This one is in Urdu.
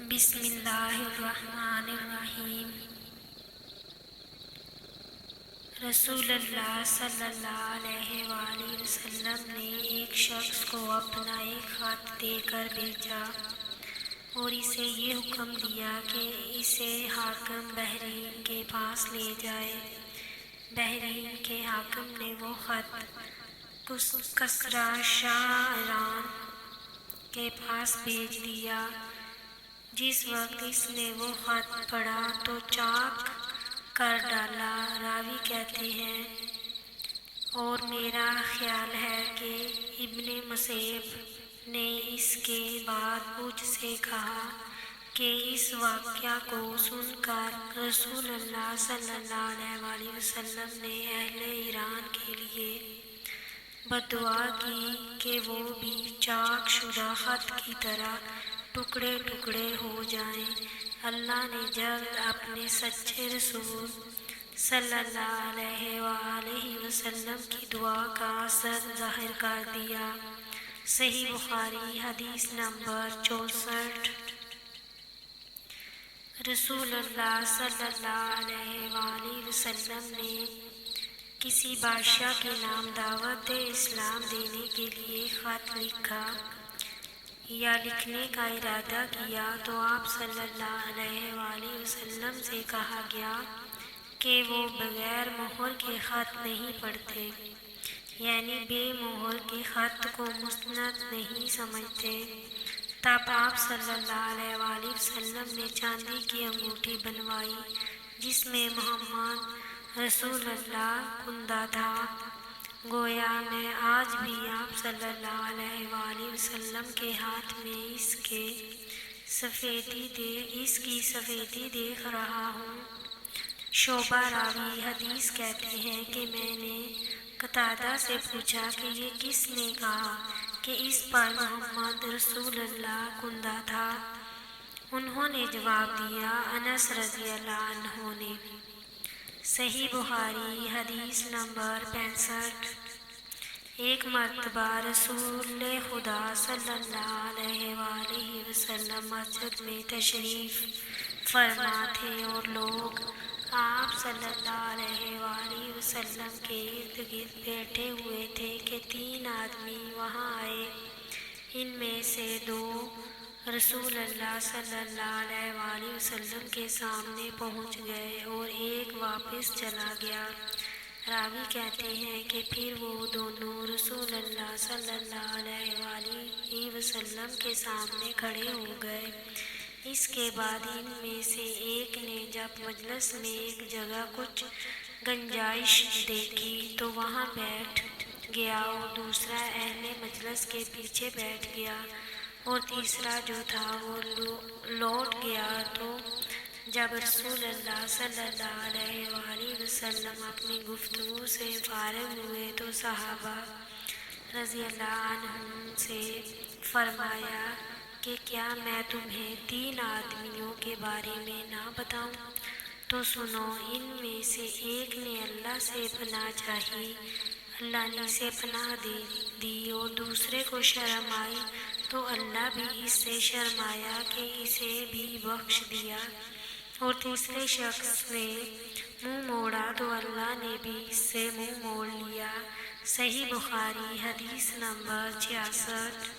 بسم اللہ الرحمن الرحیم۔ رسول اللہ صلی اللہ علیہ وآلہ وسلم نے ایک شخص کو اپنا ایک خط دے کر بھیجا اور اسے یہ حکم دیا کہ اسے حاکم بحرین کے پاس لے جائے۔ بحرین کے حاکم نے وہ خط کسریٰ شاہ ایران کے پاس بھیج دیا۔ جس وقت اس نے وہ خط پڑھا تو چاک کر ڈالا۔ راوی کہتے ہیں اور میرا خیال ہے کہ ابن مسیب نے اس کے بعد مجھ سے کہا کہ اس واقعہ کو سن کر رسول اللہ صلی اللہ علیہ وآلہ وسلم نے اہل ایران کے لیے بددعا کی کہ وہ بھی چاک شدہ خط کی طرح ٹکڑے ٹکڑے ہو جائیں۔ اللہ نے جلد اپنے سچے رسول صلی اللہ علیہ وآلہ وسلم کی دعا کا اثر ظاہر کر دیا۔ صحیح بخاری حدیث نمبر 64۔ رسول اللہ صلی اللہ علیہ وآلہ وسلم نے کسی بادشاہ کے نام دعوت اسلام دینے کے لیے خط لکھا یا لکھنے کا ارادہ کیا تو آپ صلی اللہ علیہ وآلہ وسلم سے کہا گیا کہ وہ بغیر مہر کے خط نہیں پڑھتے، یعنی بے مہر کے خط کو مستند نہیں سمجھتے۔ تب آپ صلی اللہ علیہ وآلہ وسلم نے چاندی کی انگوٹھی بنوائی جس میں محمد رسول اللہ کندہ تھا۔ گویا میں آج بھی آپ صلی اللہ علیہ وآلہ وسلم کے ہاتھ میں اس کی سفیدی دیکھ رہا ہوں۔ شعبہ راوی حدیث کہتے ہیں کہ میں نے قتادہ سے پوچھا کہ یہ کس نے کہا کہ اس پر محمد رسول اللہ کندہ تھا؟ انہوں نے جواب دیا، انس رضی اللہ عنہ نے۔ صحیح بخاری حدیث نمبر 65۔ ایک مرتبہ رسول خدا صلی اللہ علیہ وآلہ وسلم مسجد میں تشریف فرما تھے اور لوگ آپ صلی اللہ علیہ وآلہ وسلم کے ارد گرد بیٹھے ہوئے تھے کہ 3 آدمی وہاں آئے۔ ان میں سے 2 رسول اللہ صلی اللہ علیہ وآلہ وسلم کے سامنے پہنچ گئے اور ایک واپس چلا گیا۔ راوی کہتے ہیں کہ پھر وہ دونوں رسول اللہ صلی اللہ علیہ وآلہ وسلم کے سامنے کھڑے ہو گئے۔ اس کے بعد ان میں سے ایک نے جب مجلس میں ایک جگہ کچھ گنجائش دیکھی تو وہاں بیٹھ گیا اور دوسرا اہل مجلس کے پیچھے بیٹھ گیا اور تیسرا جو تھا وہ لوٹ گیا۔ تو جب رسول اللہ صلی اللہ علیہ وآلہ وسلم اپنی گفتگو سے فارغ ہوئے تو صحابہ رضی اللہ عنہم سے فرمایا کہ کیا میں تمہیں 3 آدمیوں کے بارے میں نہ بتاؤں؟ تو سنو، ان میں سے ایک نے اللہ سے پناہ چاہی، اللہ نے اسے پناہ دی، اور دوسرے کو شرم آئی تو اللہ بھی اس سے شرمایا کہ اسے بھی بخش دیا، اور تیسرے شخص نے منہ موڑا تو اللہ نے بھی اس سے منہ موڑ لیا۔ صحیح بخاری حدیث نمبر 66۔